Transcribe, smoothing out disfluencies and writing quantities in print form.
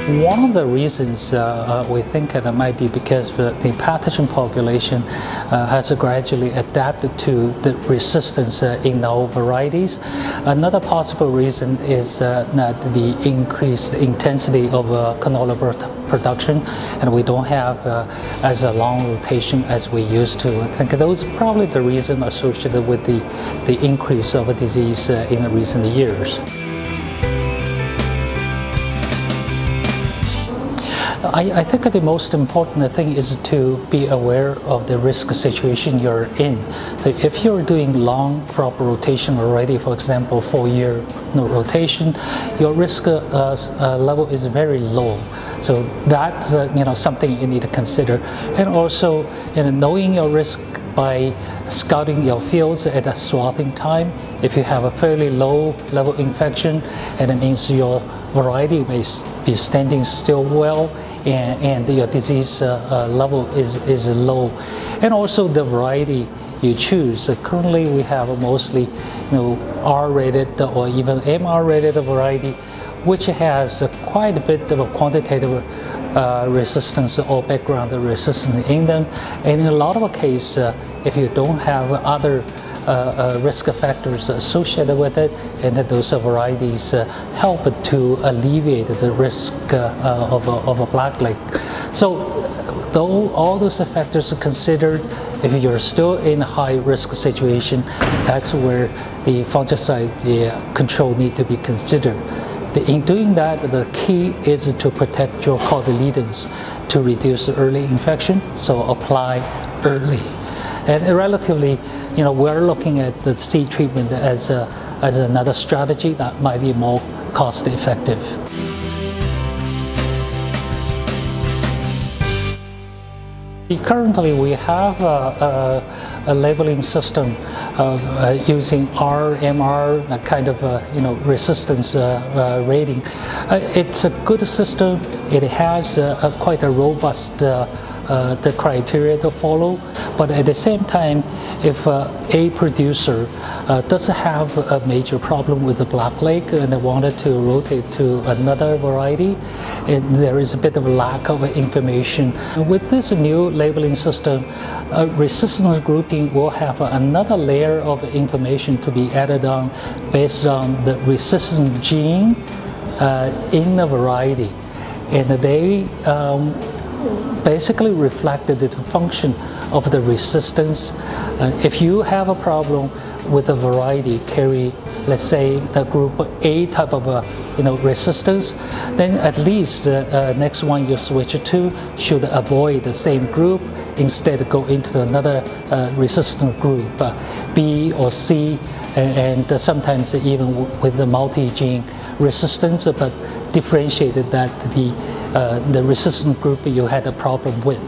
One of the reasons we think it might be because the pathogen population has gradually adapted to the resistance in our varieties. Another possible reason is that the increased intensity of canola production, and we don't have as a long rotation as we used to. I think those are probably the reason associated with the increase of a disease in recent years. I think the most important thing is to be aware of the risk situation you're in. So if you're doing long crop rotation already, for example, 4-year rotation, your risk level is very low. So that's something you need to consider. And also, knowing your risk by scouting your fields at a swathing time. If you have a fairly low level infection, and it means your variety may be standing still well, and your disease level is low. And also the variety you choose. Currently we have mostly R-rated or even MR-rated variety, which has quite a bit of a quantitative resistance or background resistance in them. And in a lot of cases, if you don't have other risk factors associated with it, and that those varieties help to alleviate the risk of a blackleg. So though all those factors are considered, if you're still in a high risk situation, that's where the fungicide control need to be considered. In doing that, the key is to protect your cotyledons to reduce early infection, so apply early. And relatively, we're looking at the seed treatment as another strategy that might be more cost effective. Currently, we have a labeling system using RMR, that kind of resistance rating. It's a good system. It has quite a robust the criteria to follow, but at the same time, if a producer doesn't have a major problem with the blackleg and they wanted to rotate to another variety, and there is a bit of a lack of information. With this new labeling system, resistance grouping will have another layer of information to be added on based on the resistance gene in the variety, and they basically reflected the function of the resistance. If you have a problem with a variety carry, let's say, the group A type of resistance, then at least the next one you switch to should avoid the same group, instead go into another resistant group, B or C, and sometimes even with the multi-gene resistance, but differentiated that the resistant group you had a problem with.